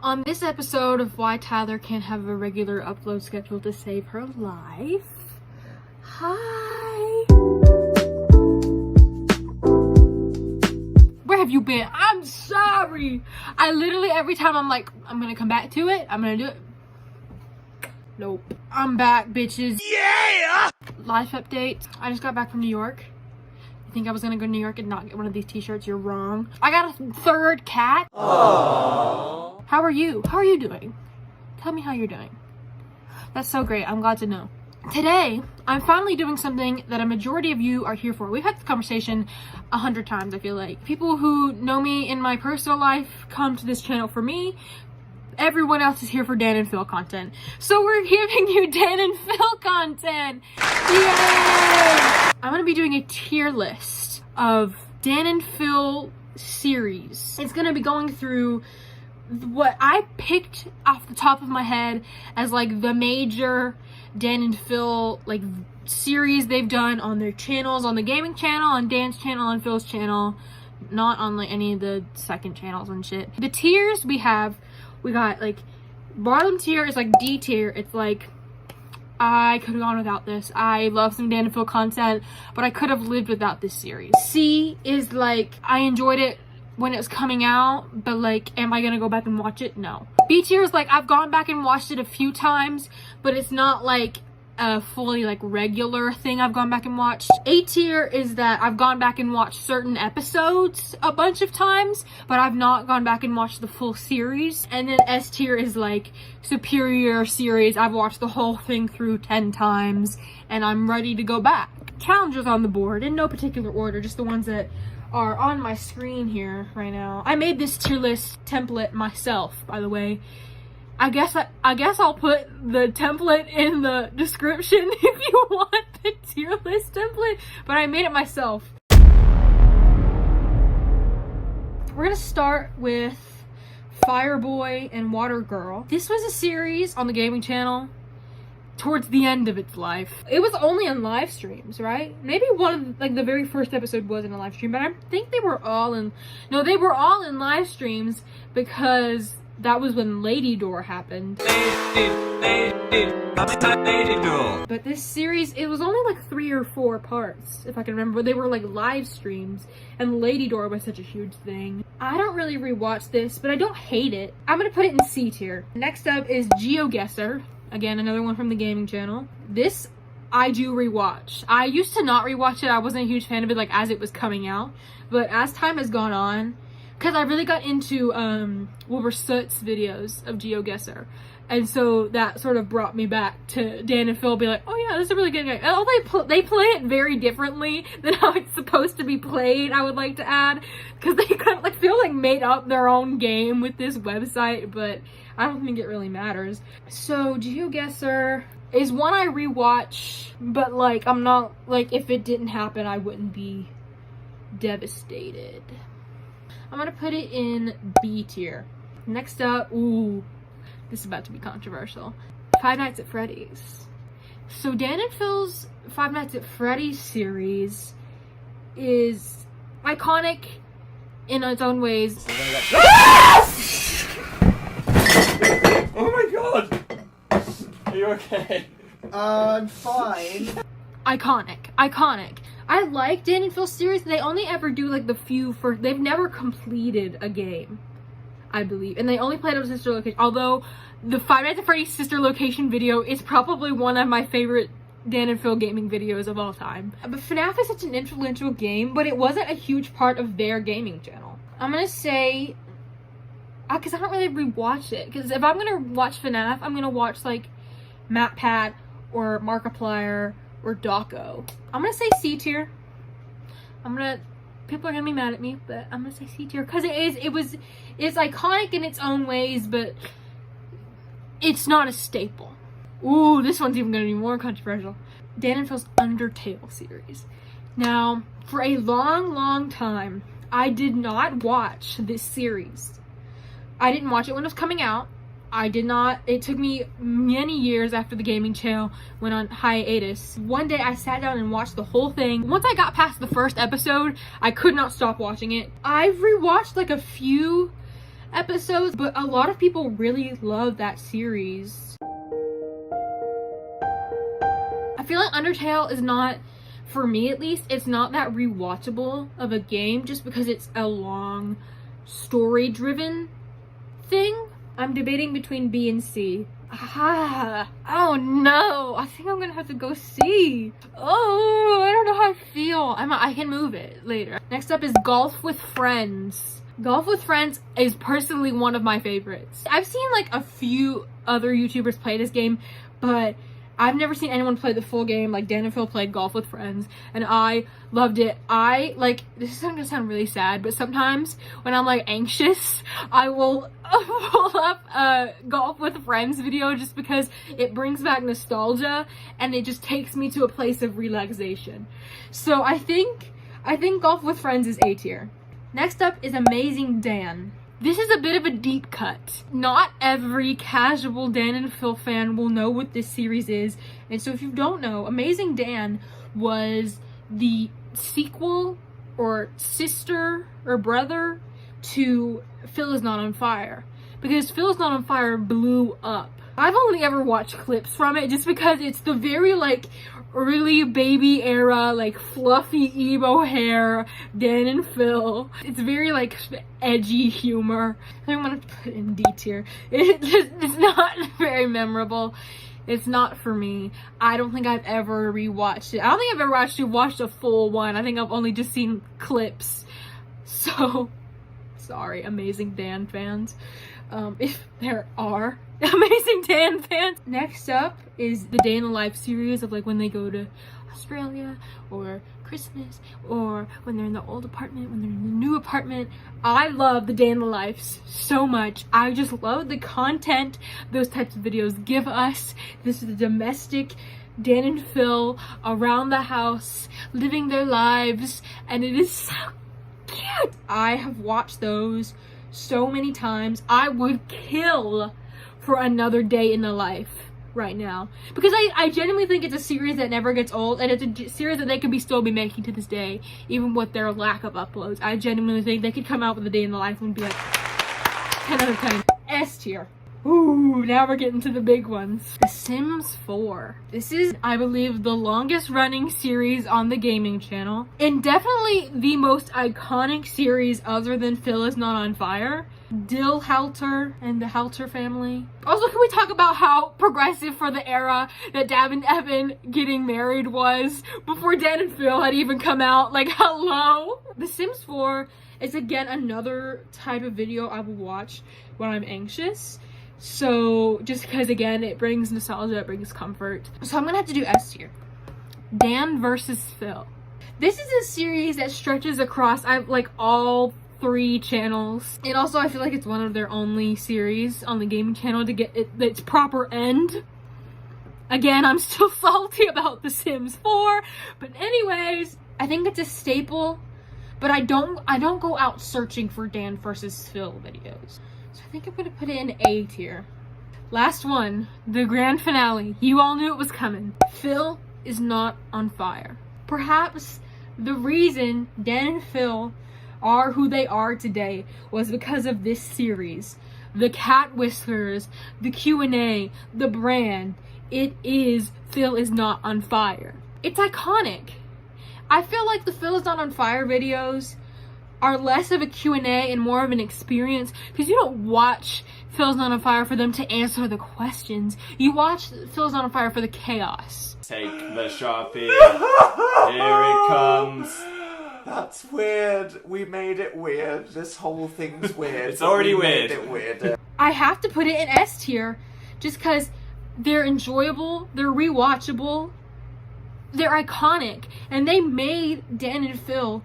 On this episode of Why Tyler Can't Have a Regular Upload Schedule to Save Her Life. Hi! Where have you been? I'm sorry! I literally, every time I'm like, I'm gonna come back to it, I'm gonna do it. Nope. I'm back, bitches. Yeah! Life update. I just got back from New York. You think I was gonna go to New York and not get one of these t-shirts? You're wrong. I got a third cat. Aww. How are you? How are you doing? Tell me how you're doing. That's so great. I'm glad to know. Today, I'm finally doing something that a majority of you are here for. We've had this conversation 100 times, I feel like. People who know me in my personal life come to this channel for me. Everyone else is here for Dan and Phil content. So we're giving you Dan and Phil content. Yay! I'm gonna be doing a tier list of Dan and Phil series. It's gonna be going through what I picked off the top of my head as like the major Dan and Phil like series they've done on their channels, on the gaming channel, on Dan's channel, on Phil's channel, not on like any of the second channels and shit. The tiers we got like bottom tier is like D tier. It's like I could have gone without this. I love some Dan and Phil content, but I could have lived without this series. C is like I enjoyed it when it was coming out, but like, am I gonna go back and watch it? No. B tier is like I've gone back and watched it a few times, but it's not like a fully like regular thing I've gone back and watched. A tier is that I've gone back and watched certain episodes a bunch of times, but I've not gone back and watched the full series. And then S tier is like superior series. I've watched the whole thing through 10 times and I'm ready to go back. Challengers on the board in no particular order, just the ones that are on my screen here right now. I made this tier list template myself, by the way. I guess I'll put the template in the description if you want the tier list template, but I made it myself. We're gonna start with Fireboy and Water Girl. This was a series on the gaming channel towards the end of its life. It was only on live streams, right? Maybe one of like the very first episode wasn't a live stream, but I think they were all in live streams because that was when Lady Door happened. But this series, it was only like 3 or 4 parts, if I can remember. They were like live streams, and Lady Door was such a huge thing. I don't really rewatch this, but I don't hate it. I'm gonna put it in C tier. Next up is GeoGuessr. Again, another one from the gaming channel. This I do rewatch. I used to not rewatch it. I wasn't a huge fan of it like as it was coming out. But as time has gone on, because I really got into Wilbur Soot's videos of GeoGuessr. And so that sort of brought me back to Dan and Phil be like, oh yeah, this is a really good game. And they play it very differently than how it's supposed to be played, I would like to add. Because they kind of like feel like made up their own game with this website, but I don't think it really matters. So GeoGuessr is one I rewatch, but like I'm not like if it didn't happen I wouldn't be devastated. I'm gonna put it in B tier. Next up, ooh, this is about to be controversial. Five Nights at Freddy's. So Dan and Phil's Five Nights at Freddy's series is iconic in its own ways. Oh my god! Are you okay? I'm fine. Iconic. I like Dan and Phil's series. They only ever do like the few first. They've never completed a game, I believe. And they only played up Sister Location. Although the Five Nights at Freddy's Sister Location video is probably one of my favorite Dan and Phil gaming videos of all time. But FNAF is such an influential game, but it wasn't a huge part of their gaming channel. I'm gonna say, because I don't really rewatch it. Because if I'm gonna watch FNAF, I'm gonna watch like MatPat or Markiplier or Dawko. I'm gonna say C tier. People are gonna be mad at me, but I'm gonna say C tier because it's iconic in its own ways, but it's not a staple. Ooh, this one's even gonna be more controversial. Dan and Phil's Undertale series. Now, for a long time, I did not watch this series. I didn't watch it when it was coming out. It took me many years after the gaming channel went on hiatus. One day I sat down and watched the whole thing. Once I got past the first episode, I could not stop watching it. I've rewatched like a few episodes, but a lot of people really love that series. I feel like Undertale is not, for me at least, it's not that rewatchable of a game just because it's a long story-driven thing. I'm debating between B and C. Oh no, I think I'm gonna have to go C. Oh, I don't know how I feel. I can move it later. Next up is Golf with Friends. Golf with Friends is personally one of my favorites. I've seen like a few other YouTubers play this game, but I've never seen anyone play the full game. Like Dan and Phil played Golf with Friends and I loved it. This is gonna sound really sad, but sometimes when I'm like anxious, I will pull up Golf with Friends video just because it brings back nostalgia and it just takes me to a place of relaxation. So I think Golf with Friends is A tier. Next up is Amazing Dan. This is a bit of a deep cut. Not every casual Dan and Phil fan will know what this series is. And so if you don't know, Amazing Dan was the sequel or sister or brother to Phil is Not on Fire. Because Phil is Not on Fire blew up. I've only ever watched clips from it just because it's the very like early baby era, like fluffy emo hair Dan and Phil. It's very like edgy humor. I don't want to put it in D tier. It's not very memorable. It's not for me. I don't think I've ever rewatched it. I don't think I've ever actually watched a full one. I think I've only just seen clips. So sorry, Amazing Dan fans. If there are Amazing Dan fans. Next up is the Day in the Life series of like when they go to Australia or Christmas or when they're in the old apartment, when they're in the new apartment. I love the Day in the Lives so much. I just love the content those types of videos give us. This is the domestic Dan and Phil around the house living their lives, and it is so cute. I have watched those so many times. I would kill for another day in the life right now because I genuinely think it's a series that never gets old, and it's a series that they could still be making to this day even with their lack of uploads. I genuinely think they could come out with a day in the life and be like 10 out of 10. S tier. Ooh, now we're getting to the big ones. The Sims 4. This is, I believe, the longest running series on the gaming channel, and definitely the most iconic series other than Phil is Not on Fire. Dill Halter and the Halter family. Also, can we talk about how progressive for the era that Dab and Evan getting married was before Dan and Phil had even come out? Like, hello? The Sims 4 is again another type of video I will watch when I'm anxious. So just because again it brings nostalgia, it brings comfort. So I'm gonna have to do S tier. Dan versus Phil. This is a series that stretches across all 3 channels. And also I feel like it's one of their only series on the gaming channel to get its proper end. Again, I'm still salty about The Sims 4, but anyways, I think it's a staple, but I don't go out searching for Dan versus Phil videos. So I think I'm gonna put it in A tier. Last one, the grand finale. You all knew it was coming. Phil is Not on Fire. Perhaps the reason Dan and Phil are who they are today was because of this series. The cat whiskers, the Q&A, the brand. It is Phil is Not on Fire. It's iconic. I feel like the Phil is Not on Fire videos are less of a Q&A and more of an experience because you don't watch Phil's Not on Fire for them to answer the questions. You watch Phil's Not on Fire for the chaos. Take the shopping. Here it comes. That's weird. We made it weird. This whole thing's weird. It's already we weird. Made it weird. I have to put it in S tier just because they're enjoyable, they're rewatchable, they're iconic, and they made Dan and Phil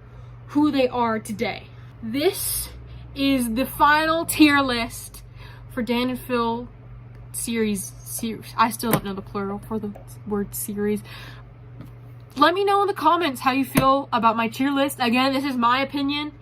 who they are today. This is the final tier list for Dan and Phil series. I still don't know the plural for the word series. Let me know in the comments how you feel about my tier list. Again, this is my opinion,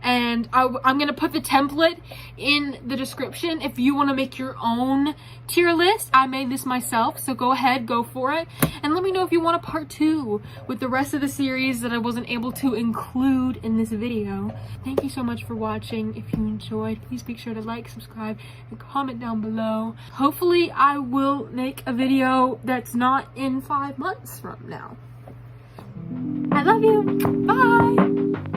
And I'm gonna put the template in the description if you want to make your own tier list. I made this myself, so go ahead, go for it. And let me know if you want a part 2 with the rest of the series that I wasn't able to include in this video. Thank you so much for watching. If you enjoyed, please make sure to like, subscribe, and comment down below. Hopefully I will make a video that's not in 5 months from now. I love you. Bye.